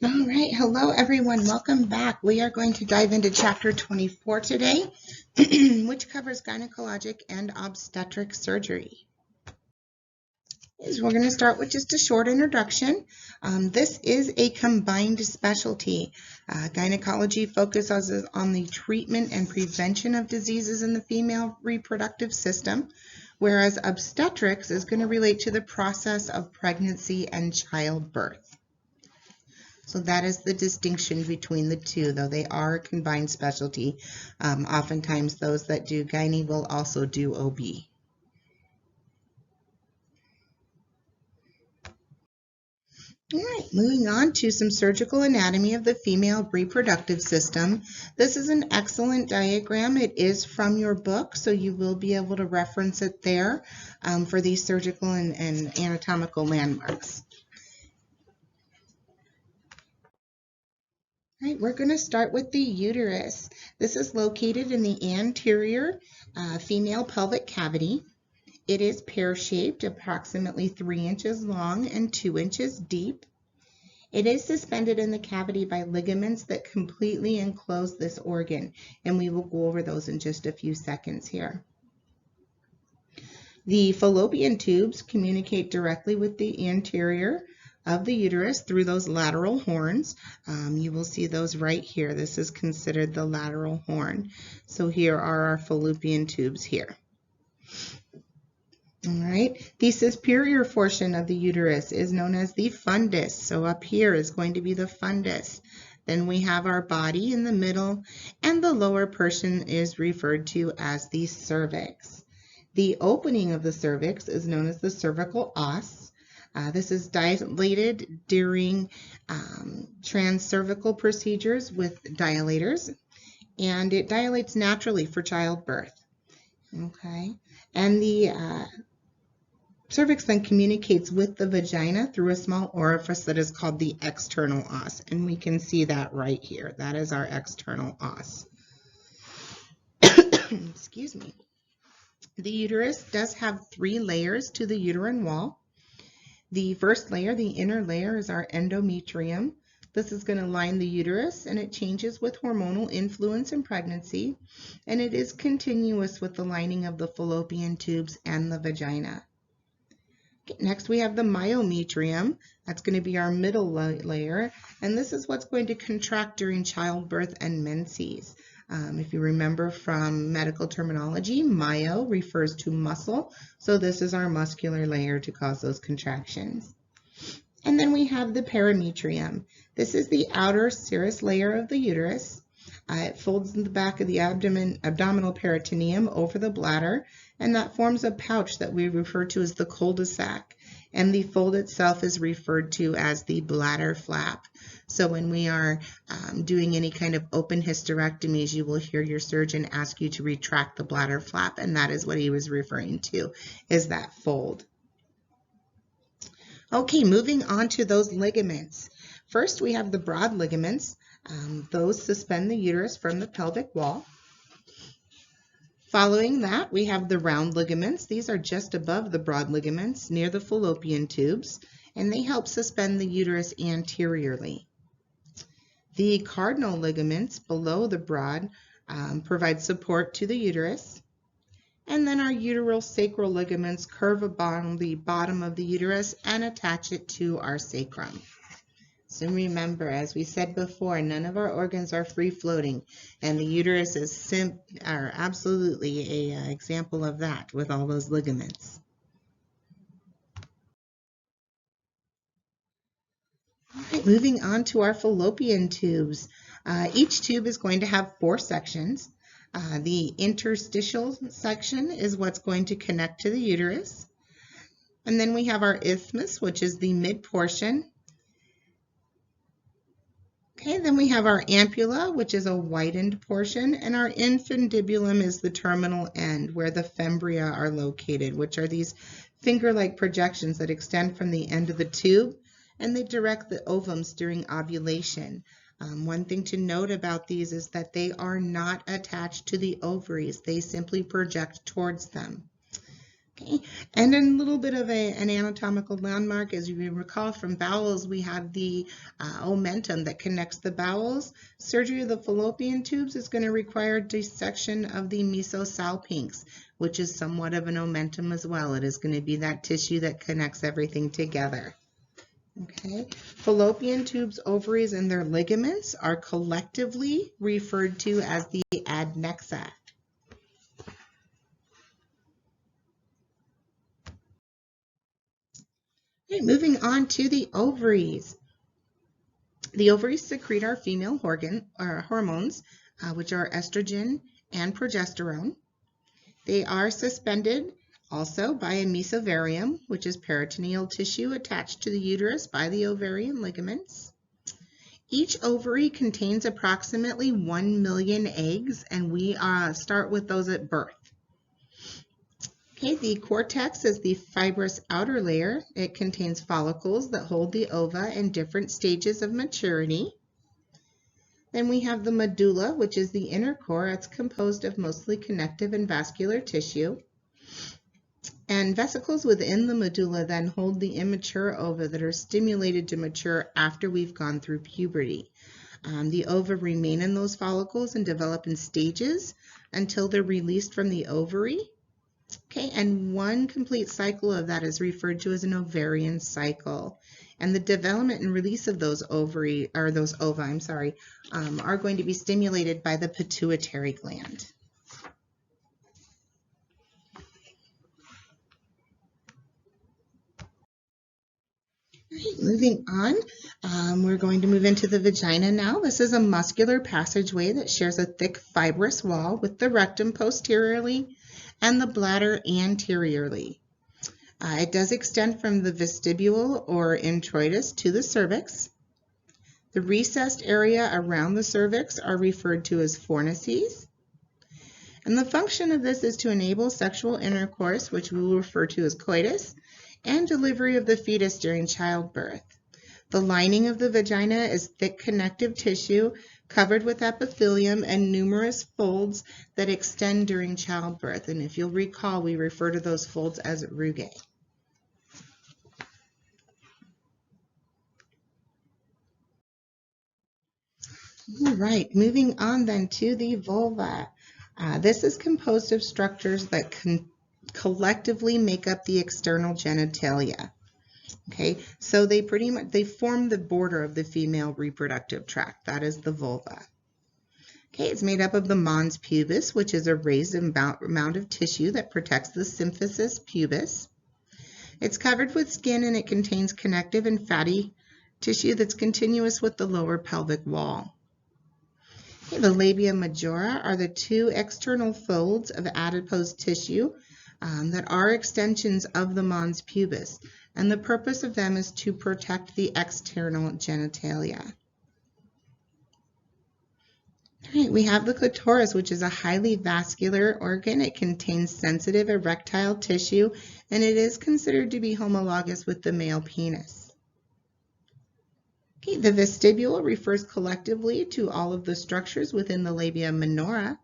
All right, hello everyone, welcome back. We are going to dive into chapter 24 today, which covers gynecologic and obstetric surgery. We're going to start with just a short introduction. This is a combined specialty. Gynecology focuses on the treatment and prevention of diseases in the female reproductive system, whereas obstetrics is going to relate to the process of pregnancy and childbirth. So that is the distinction between the two, though they are a combined specialty. Oftentimes those that do gyne will also do OB. All right, moving on to some surgical anatomy of the female reproductive system. This is an excellent diagram. It is from your book, so you will be able to reference it there for these surgical and anatomical landmarks. All right, we're going to start with the uterus. This is located in the anterior female pelvic cavity. It is pear-shaped, approximately 3 inches long and 2 inches deep. It is suspended in the cavity by ligaments that completely enclose this organ, and we will go over those in just a few seconds here. The fallopian tubes communicate directly with the anterior of the uterus through those lateral horns. You will see those right here. This is considered the lateral horn. So here are our fallopian tubes here. All right, the superior portion of the uterus is known as the fundus. So up here is going to be the fundus. Then we have our body in the middle, and the lower portion is referred to as the cervix. The opening of the cervix is known as the cervical os. This is dilated during transcervical procedures with dilators, and it dilates naturally for childbirth. Okay, and the cervix then communicates with the vagina through a small orifice that is called the external os, and we can see that right here. That is our external os. Excuse me. The uterus does have 3 layers to the uterine wall. The first layer, the inner layer, is our endometrium. This is going to line the uterus, and it changes with hormonal influence in pregnancy, and it is continuous with the lining of the fallopian tubes and the vagina. Next, we have the myometrium. That's going to be our middle layer, and this is what's going to contract during childbirth and menses. If you remember from medical terminology, myo refers to muscle, so this is our muscular layer to cause those contractions. And then we have the perimetrium. This is the outer serous layer of the uterus. It folds in the back of the abdominal peritoneum over the bladder, and that forms a pouch that we refer to as the cul-de-sac. And the fold itself is referred to as the bladder flap. So when we are doing any kind of open hysterectomies, you will hear your surgeon ask you to retract the bladder flap, and that is what he was referring to, is that fold. Okay, moving on to those ligaments. First, we have the broad ligaments. Those suspend the uterus from the pelvic wall. Following that, we have the round ligaments. These are just above the broad ligaments near the fallopian tubes, and they help suspend the uterus anteriorly. The cardinal ligaments below the broad provide support to the uterus. And then our uterosacral ligaments curve along the bottom of the uterus and attach it to our sacrum. So remember, as we said before, none of our organs are free-floating, and the uterus is absolutely an example of that with all those ligaments. All right, moving on to our fallopian tubes. Each tube is going to have 4 sections. The interstitial section is what's going to connect to the uterus. And then we have our isthmus, which is the mid portion. Okay, then we have our ampulla, which is a widened portion, and our infundibulum is the terminal end where the fimbria are located, which are these finger-like projections that extend from the end of the tube, and they direct the ovums during ovulation. One thing to note about these is that they are not attached to the ovaries. They simply project towards them. Okay, and a little bit of an anatomical landmark, as you recall from bowels, we have the omentum that connects the bowels. Surgery of the fallopian tubes is going to require dissection of the mesosalpinx, which is somewhat of an omentum as well. It is going to be that tissue that connects everything together. Okay, fallopian tubes, ovaries, and their ligaments are collectively referred to as the adnexa. Okay, moving on to the ovaries. The ovaries secrete our female hormones, which are estrogen and progesterone. They are suspended also by a mesovarium, which is peritoneal tissue attached to the uterus by the ovarian ligaments. Each ovary contains approximately 1 million eggs, and we start with those at birth. Okay, the cortex is the fibrous outer layer. It contains follicles that hold the ova in different stages of maturity. Then we have the medulla, which is the inner core. It's composed of mostly connective and vascular tissue. And vesicles within the medulla then hold the immature ova that are stimulated to mature after we've gone through puberty. The ova remain in those follicles and develop in stages until they're released from the ovary. Okay, and one complete cycle of that is referred to as an ovarian cycle. And the development and release of those ova, are going to be stimulated by the pituitary gland. Right, moving on, we're going to move into the vagina now. This is a muscular passageway that shares a thick fibrous wall with the rectum posteriorly and the bladder anteriorly. It does extend from the vestibule or introitus to the cervix. The recessed area around the cervix are referred to as fornices. And the function of this is to enable sexual intercourse, which we will refer to as coitus, and delivery of the fetus during childbirth. The lining of the vagina is thick connective tissue covered with epithelium and numerous folds that extend during childbirth. And if you'll recall, we refer to those folds as rugae. All right, moving on then to the vulva. This is composed of structures that collectively make up the external genitalia. Okay, so they form the border of the female reproductive tract. That is the vulva. Okay, it's made up of the mons pubis, which is a raised amount of tissue that protects the symphysis pubis. It's covered with skin and it contains connective and fatty tissue that's continuous with the lower pelvic wall. Okay, the labia majora are the two external folds of adipose tissue that are extensions of the mons pubis. And the purpose of them is to protect the external genitalia. All right, we have the clitoris, which is a highly vascular organ. It contains sensitive erectile tissue, and it is considered to be homologous with the male penis. Okay, the vestibule refers collectively to all of the structures within the labia minora,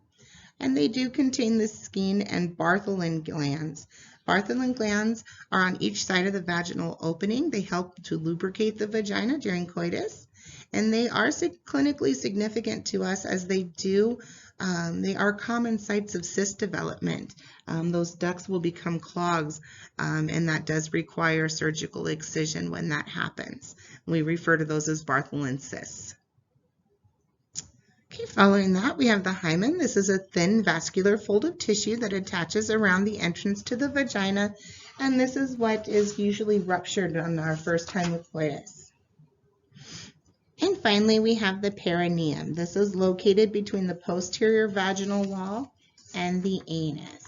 and they do contain the Skene and Bartholin glands. Bartholin glands are on each side of the vaginal opening. They help to lubricate the vagina during coitus, and they are clinically significant to us as they are common sites of cyst development. Those ducts will become clogs, and that does require surgical excision when that happens. We refer to those as Bartholin cysts. Okay, following that, we have the hymen. This is a thin vascular fold of tissue that attaches around the entrance to the vagina, and this is what is usually ruptured on our first time with coitus. And finally, we have the perineum. This is located between the posterior vaginal wall and the anus.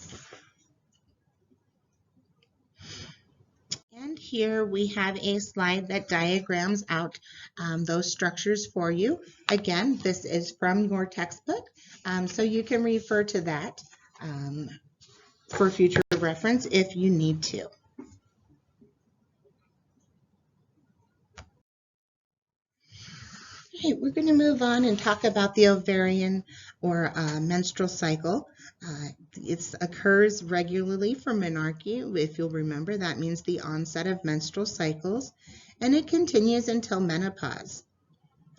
And here we have a slide that diagrams out those structures for you. Again, this is from your textbook, so you can refer to that for future reference if you need to. Okay, we're going to move on and talk about the ovarian or menstrual cycle. It occurs regularly for menarche. If you'll remember, that means the onset of menstrual cycles, and it continues until menopause.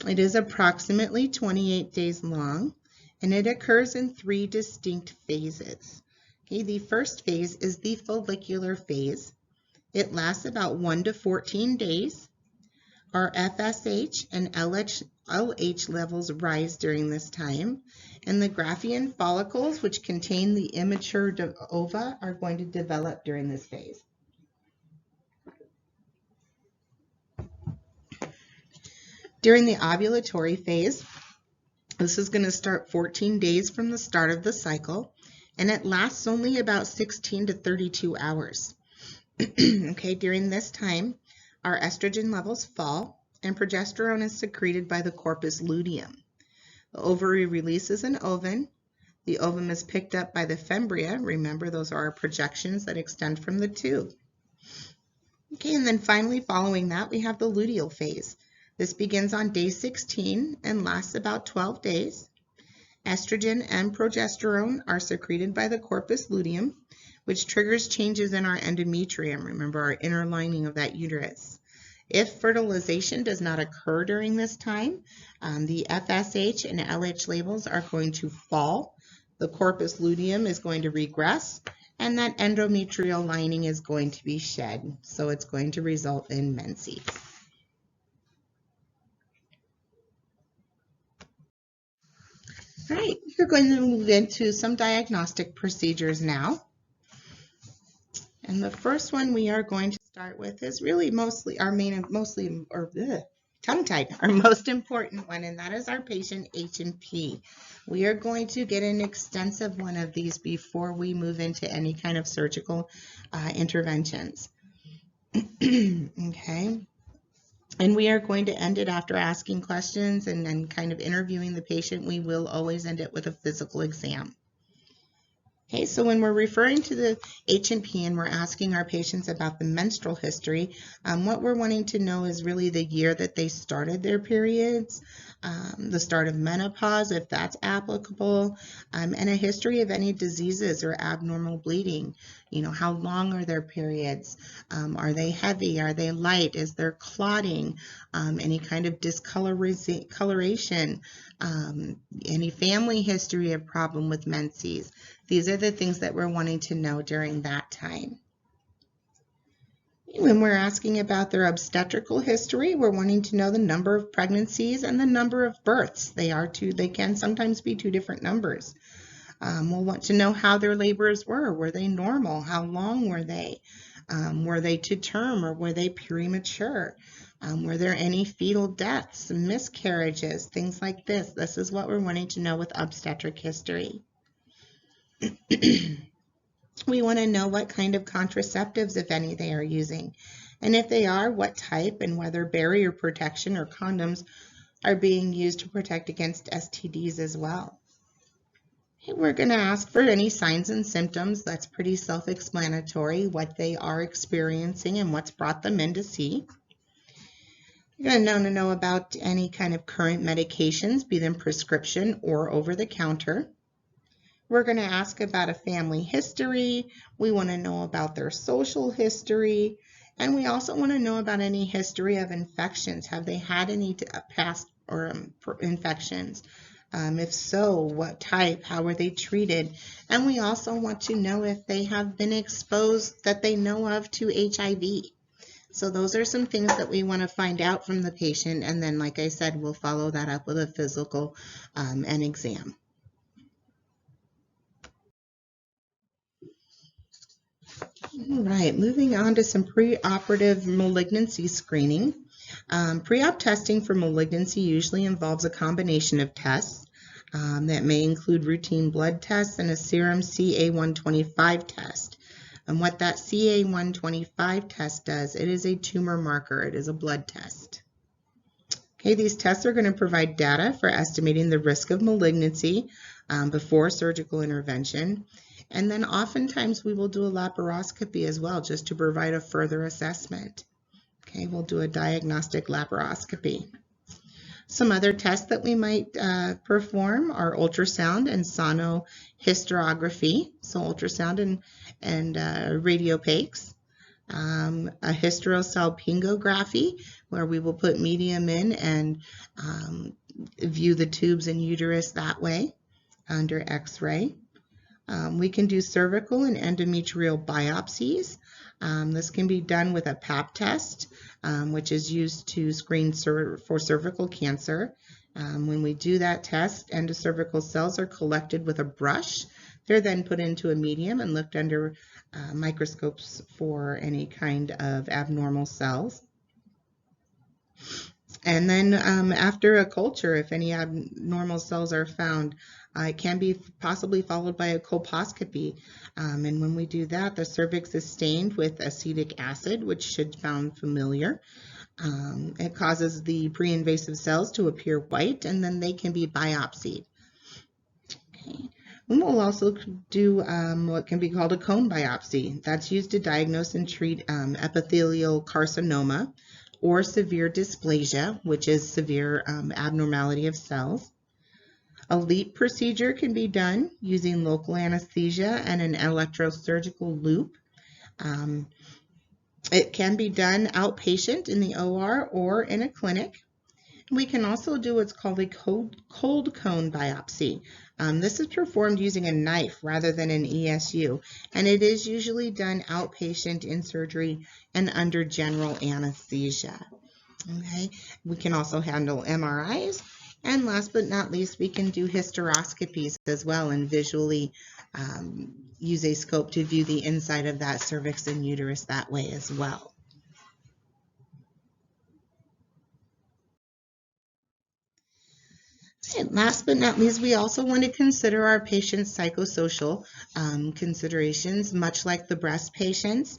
It is approximately 28 days long, and it occurs in 3 distinct phases. Okay, the first phase is the follicular phase. It lasts about 1 to 14 days. Our FSH and LH levels rise during this time, and the Graafian follicles, which contain the immature ova, are going to develop during this phase. During the ovulatory phase, this is going to start 14 days from the start of the cycle, and it lasts only about 16 to 32 hours. Okay, during this time, our estrogen levels fall, and progesterone is secreted by the corpus luteum. The ovary releases an ovum. The ovum is picked up by the fembria. Remember, those are our projections that extend from the tube. Okay, and then finally following that, we have the luteal phase. This begins on day 16 and lasts about 12 days. Estrogen and progesterone are secreted by the corpus luteum, which triggers changes in our endometrium, remember, our inner lining of that uterus. If fertilization does not occur during this time, the FSH and LH levels are going to fall, the corpus luteum is going to regress, and that endometrial lining is going to be shed, so it's going to result in menses. All right, we're going to move into some diagnostic procedures now. And the first one we are going to start with is really mostly our tongue-tied, our most important one, and that is our patient H&P. We are going to get an extensive one of these before we move into any kind of surgical interventions. Okay. And we are going to end it after asking questions and then kind of interviewing the patient. We will always end it with a physical exam. Okay, so when we're referring to the H&P and we're asking our patients about the menstrual history, what we're wanting to know is really the year that they started their periods, the start of menopause, if that's applicable, and a history of any diseases or abnormal bleeding. You know, how long are their periods? Are they heavy? Are they light? Is there clotting? Any kind of discoloration? Any family history of problem with menses? These are the things that we're wanting to know during that time. When we're asking about their obstetrical history, we're wanting to know the number of pregnancies and the number of births. They can sometimes be 2 different numbers. We'll want to know how their labors were. Were they normal? How long were they? Were they to term or were they premature? Were there any fetal deaths, miscarriages, things like this? This is what we're wanting to know with obstetric history. We want to know what kind of contraceptives, if any, they are using. And if they are, what type and whether barrier protection or condoms are being used to protect against STDs as well. We're going to ask for any signs and symptoms. That's pretty self-explanatory, what they are experiencing and what's brought them in to see. You're going to know about any kind of current medications, be them prescription or over-the-counter. We're going to ask about a family history. We want to know about their social history. And we also want to know about any history of infections. Have they had any past or infections? If so, what type? How were they treated? And we also want to know if they have been exposed that they know of to HIV. So those are some things that we want to find out from the patient. And then, like I said, we'll follow that up with a physical and exam. All right, moving on to some preoperative malignancy screening. Pre-op testing for malignancy usually involves a combination of tests that may include routine blood tests and a serum CA-125 test. And what that CA-125 test does, it is a tumor marker. It is a blood test. Okay, these tests are going to provide data for estimating the risk of malignancy before surgical intervention. And then oftentimes we will do a laparoscopy as well, just to provide a further assessment. Okay, we'll do a diagnostic laparoscopy. Some other tests that we might perform are ultrasound and sonohysterography, so ultrasound and radiopaques. A hysterosalpingography, where we will put medium in and view the tubes and uterus that way under X-ray. We can do cervical and endometrial biopsies. This can be done with a Pap test, which is used to screen for cervical cancer. When we do that test, endocervical cells are collected with a brush. They're then put into a medium and looked under microscopes for any kind of abnormal cells. And then after a culture, if any abnormal cells are found, it can be possibly followed by a colposcopy. And when we do that, the cervix is stained with acetic acid, which should sound familiar. It causes the pre-invasive cells to appear white, and then they can be biopsied. Okay. And we'll also do what can be called a cone biopsy. That's used to diagnose and treat epithelial carcinoma or severe dysplasia, which is severe abnormality of cells. A LEEP procedure can be done using local anesthesia and an electrosurgical loop. It can be done outpatient in the OR or in a clinic. We can also do what's called a cold cone biopsy. This is performed using a knife rather than an ESU, and it is usually done outpatient in surgery and under general anesthesia. Okay, we can also handle MRIs, and last but not least, we can do hysteroscopies as well and visually use a scope to view the inside of that cervix and uterus that way as well. And last but not least, we also want to consider our patients' psychosocial considerations, much like the breast patients.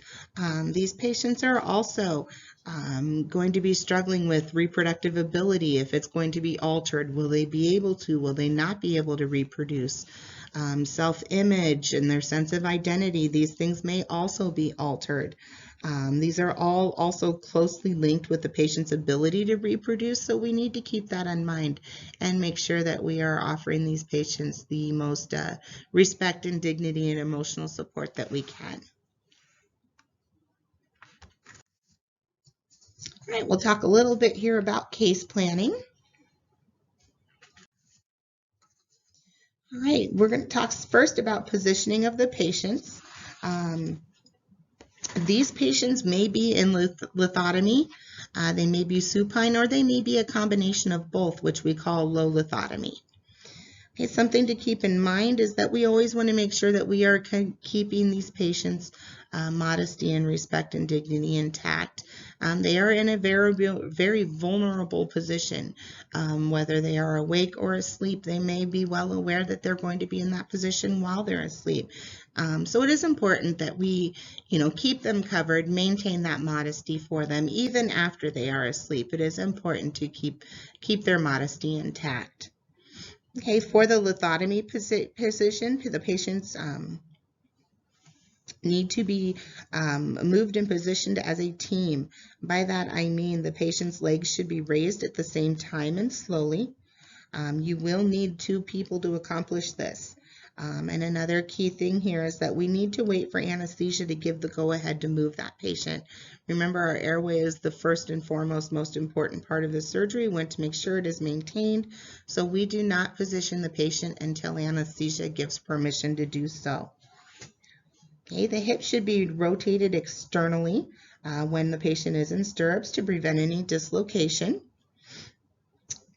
These patients are also going to be struggling with reproductive ability. If it's going to be altered, will they be able to, will they not be able to reproduce? Self-image and their sense of identity, these things may also be altered. These are all also closely linked with the patient's ability to reproduce, so we need to keep that in mind and make sure that we are offering these patients the most respect and dignity and emotional support that we can. All right, we'll talk a little bit here about case planning. All right, we're going to talk first about positioning of the patients. These patients may be in lithotomy, they may be supine, or they may be a combination of both, which we call low lithotomy. Okay, something to keep in mind is that we always want to make sure that we are keeping these patients' modesty and respect and dignity intact. They are in a very vulnerable position. Whether they are awake or asleep, they may be well aware that they're going to be in that position while they're asleep. So it is important that we, keep them covered, maintain that modesty for them even after they are asleep. It is important to keep their modesty intact. Okay, for the lithotomy position, the patients need to be moved and positioned as a team. By that I mean the patient's legs should be raised at the same time and slowly. You will need 2 people to accomplish this. And another key thing here is that we need to wait for anesthesia to give the go-ahead to move that patient. Remember, our airway is the first and foremost most important part of the surgery. We want to make sure it is maintained, so we do not position the patient until anesthesia gives permission to do so. Okay, the hip should be rotated externally when the patient is in stirrups to prevent any dislocation.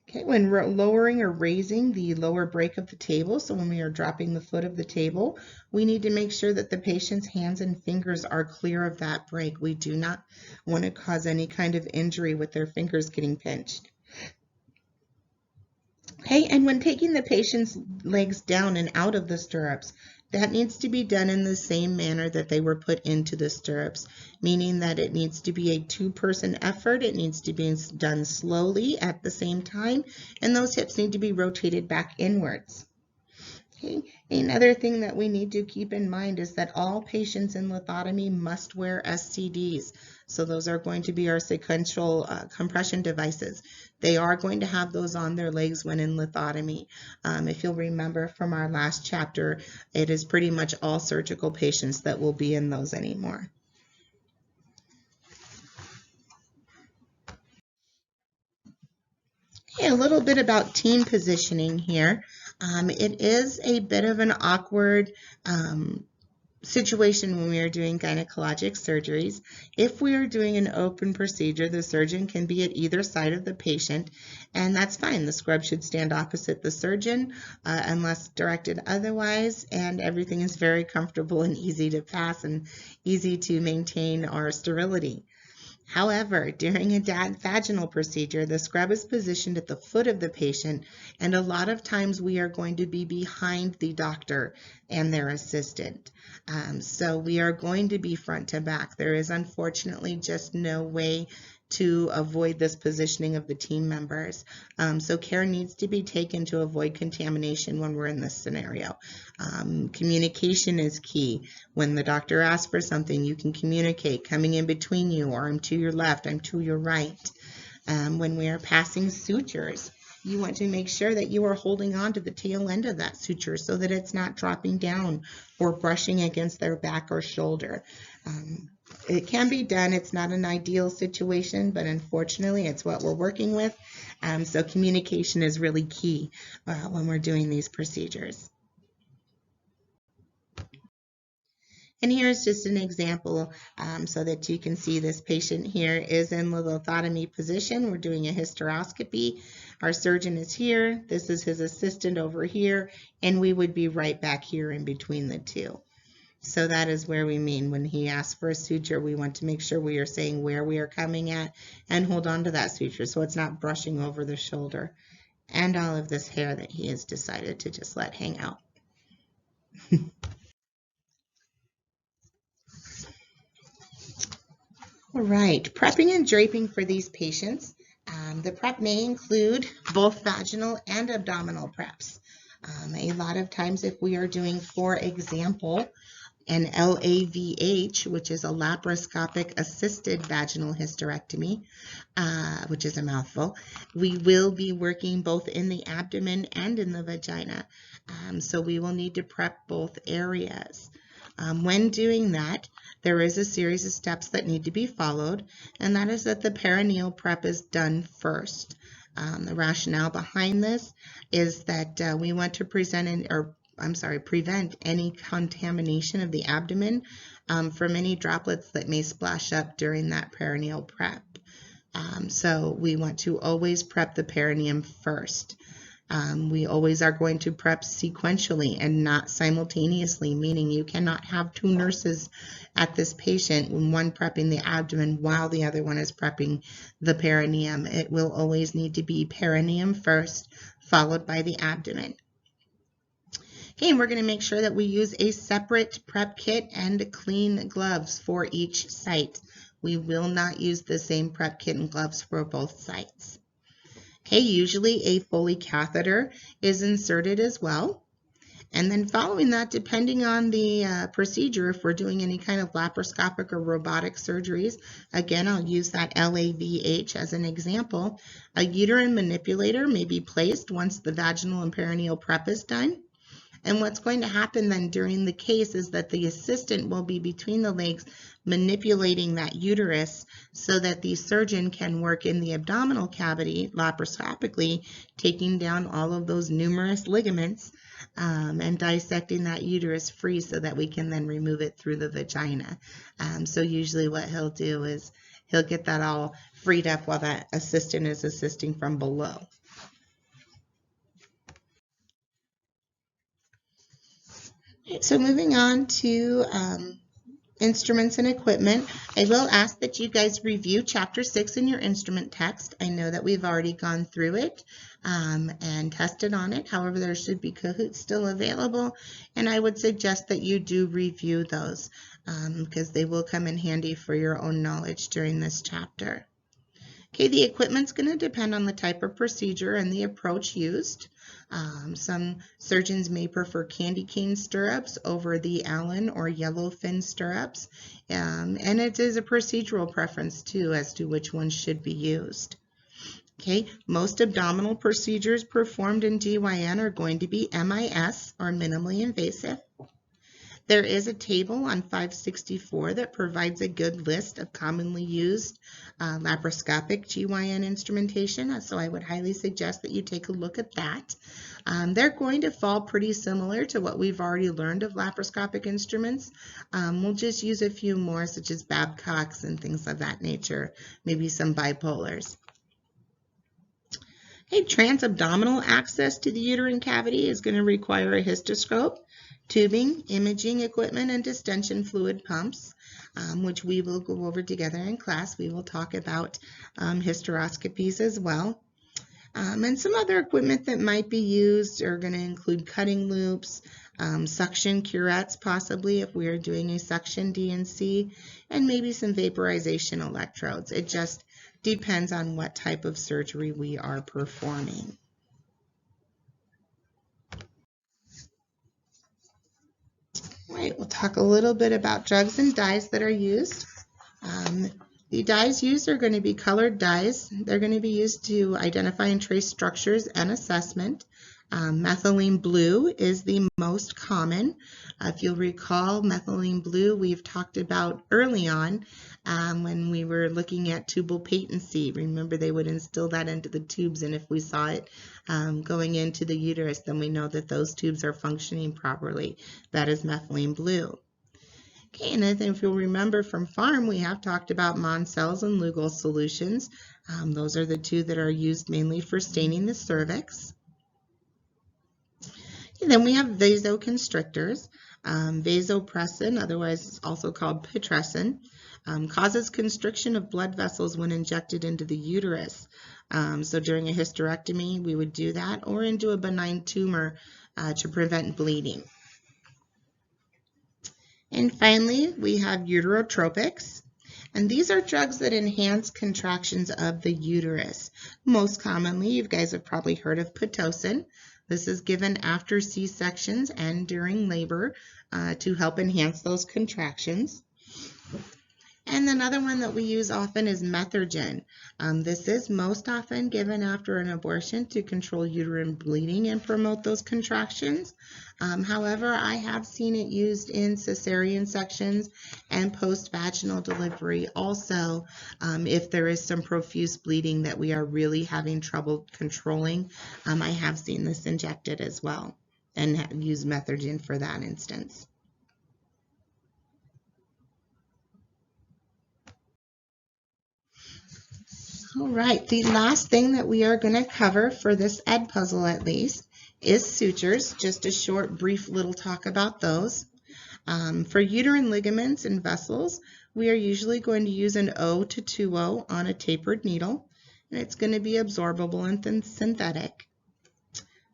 Okay, when lowering or raising the lower break of the table, so when we are dropping the foot of the table, we need to make sure that the patient's hands and fingers are clear of that break. We do not want to cause any kind of injury with their fingers getting pinched. Okay, and when taking the patient's legs down and out of the stirrups, that needs to be done in the same manner that they were put into the stirrups, meaning that it needs to be a 2-person effort. It needs to be done slowly at the same time, and those hips need to be rotated back inwards. Okay. Another thing that we need to keep in mind is that all patients in lithotomy must wear SCDs. So those are going to be our sequential compression devices. they are going to have those on their legs when in lithotomy. If you'll remember from our last chapter, it is pretty much all surgical patients that will be in those anymore. Okay, a little bit about team positioning here. It is a bit of an awkward situation when we are doing gynecologic surgeries. If we are doing an open procedure, the surgeon can be at either side of the patient, and that's fine. The scrub should stand opposite the surgeon unless directed otherwise, and everything is very comfortable and easy to pass and easy to maintain our sterility. However, during a vaginal procedure, the scrub is positioned at the foot of the patient, and a lot of times we are going to be behind the doctor and their assistant. So we are going to be front to back. There is unfortunately just no way to avoid this positioning of the team members. So care needs to be taken to avoid contamination when we're in this scenario. Communication is key. When the doctor asks for something, you can communicate coming in between you, or I'm to your left, I'm to your right. When we are passing sutures, you want to make sure that you are holding on to the tail end of that suture so that it's not dropping down or brushing against their back or shoulder. It can be done. It's not an ideal situation, but unfortunately it's what we're working with. So communication is really key when we're doing these procedures. And here's just an example so that you can see this patient here is in the lithotomy position. We're doing a hysteroscopy. Our surgeon is here. This is his assistant over here, and we would be right back here in between the two. So that is where we mean when he asks for a suture, we want to make sure we are saying where we are coming at and hold on to that suture so it's not brushing over the shoulder and all of this hair that he has decided to just let hang out. All right, prepping and draping for these patients. The prep may include both vaginal and abdominal preps. A lot of times if we are doing, for example, an LAVH, which is a laparoscopic assisted vaginal hysterectomy, which is a mouthful, we will be working both in the abdomen and in the vagina. So we will need to prep both areas. When doing that, there is a series of steps that need to be followed, and that is that the perineal prep is done first. The rationale behind this is that we want to prevent any contamination of the abdomen from any droplets that may splash up during that perineal prep. So we want to always prep the perineum first. We always are going to prep sequentially and not simultaneously, meaning you cannot have two nurses at this patient, one prepping the abdomen while the other one is prepping the perineum. It will always need to be perineum first, followed by the abdomen. Okay, and we're going to make sure that we use a separate prep kit and clean gloves for each site. We will not use the same prep kit and gloves for both sites. Okay, usually a Foley catheter is inserted as well. And then following that, depending on the procedure, if we're doing any kind of laparoscopic or robotic surgeries, again, I'll use that LAVH as an example. A uterine manipulator may be placed once the vaginal and perineal prep is done. And what's going to happen then during the case is that the assistant will be between the legs manipulating that uterus so that the surgeon can work in the abdominal cavity laparoscopically, taking down all of those numerous ligaments and dissecting that uterus free so that we can then remove it through the vagina. So usually what he'll do is he'll get that all freed up while that assistant is assisting from below. So moving on to instruments and equipment, I will ask that you guys review Chapter 6 in your instrument text. I know that we've already gone through it and tested on it. However, there should be Kahoots still available, and I would suggest that you do review those because they will come in handy for your own knowledge during this chapter. Okay, the equipment's going to depend on the type of procedure and the approach used. Some surgeons may prefer candy cane stirrups over the Allen or yellowfin stirrups, and it is a procedural preference too as to which one should be used. Okay, most abdominal procedures performed in GYN are going to be MIS, or minimally invasive. There is a table on 564 that provides a good list of commonly used laparoscopic GYN instrumentation, so I would highly suggest that you take a look at that. They're going to fall pretty similar to what we've already learned of laparoscopic instruments. We'll just use a few more, such as Babcock's and things of that nature, maybe some bipolars. Okay, transabdominal access to the uterine cavity is going to require a histoscope, tubing, imaging equipment, and distension fluid pumps, which we will go over together in class. We will talk about hysteroscopies as well. And some other equipment that might be used are going to include cutting loops, suction curettes possibly if we are doing a suction DNC, and maybe some vaporization electrodes. It just depends on what type of surgery we are performing. All right, we'll talk a little bit about drugs and dyes that are used. The dyes used are going to be colored dyes. They're going to be used to identify and trace structures and assessment. Methylene blue is the most common. If you'll recall, methylene blue we've talked about early on when we were looking at tubal patency. Remember, they would instill that into the tubes, and if we saw it going into the uterus, then we know that those tubes are functioning properly. That is methylene blue. Okay, and if you'll remember from pharm, we have talked about Moncels and Lugol solutions. Those are the two that are used mainly for staining the cervix. And then we have vasoconstrictors. Vasopressin, otherwise also called pitressin, causes constriction of blood vessels when injected into the uterus. So during a hysterectomy, we would do that, or into a benign tumor to prevent bleeding. And finally, we have uterotropics. And these are drugs that enhance contractions of the uterus. Most commonly, you guys have probably heard of Pitocin. This is given after C-sections and during labor to help enhance those contractions. And another one that we use often is Methergin. This is most often given after an abortion to control uterine bleeding and promote those contractions. However, I have seen it used in cesarean sections and post-vaginal delivery also if there is some profuse bleeding that we are really having trouble controlling. I have seen this injected as well and use Methergin for that instance. All right, the last thing that we are going to cover for this ed puzzle at least is sutures. Just a short, brief little talk about those. For uterine ligaments and vessels, we are usually going to use an O to 2O on a tapered needle, and it's going to be absorbable and synthetic.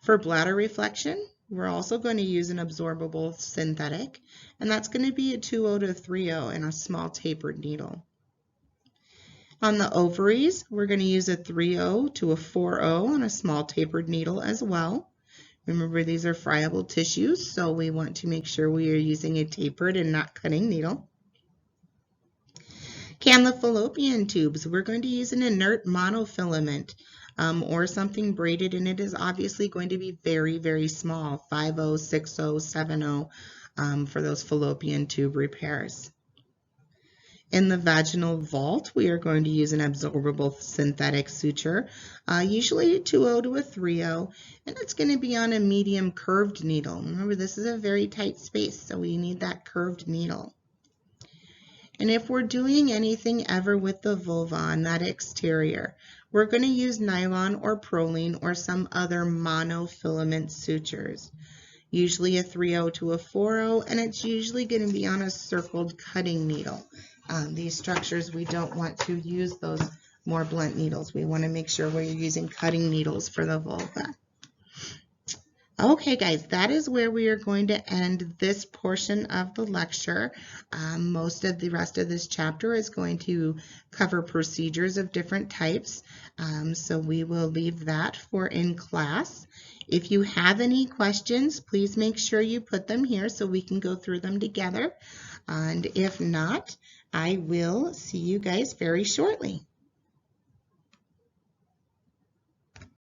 For bladder reflection, we're also going to use an absorbable synthetic, and that's going to be a 2O to 3O in a small tapered needle. On the ovaries, we're going to use a 3O to a 4O on a small tapered needle as well. Remember, these are friable tissues, so we want to make sure we are using a tapered and not cutting needle. On the fallopian tubes, we're going to use an inert monofilament or something braided, and it is obviously going to be very, very small, 5O, 6O, 7O for those fallopian tube repairs. In the vaginal vault, we are going to use an absorbable synthetic suture, usually a 2O to a 3O, and it's going to be on a medium curved needle. Remember, this is a very tight space, so we need that curved needle. And if we're doing anything ever with the vulva on that exterior, we're going to use nylon or Prolene or some other monofilament sutures. Usually a 3O to a 4O, and it's usually going to be on a circled cutting needle. These structures, we don't want to use those more blunt needles. We want to make sure we're using cutting needles for the vulva. Okay, guys, that is where we are going to end this portion of the lecture. Most of the rest of this chapter is going to cover procedures of different types, so we will leave that for in class. If you have any questions, please make sure you put them here so we can go through them together. And if not, I will see you guys very shortly.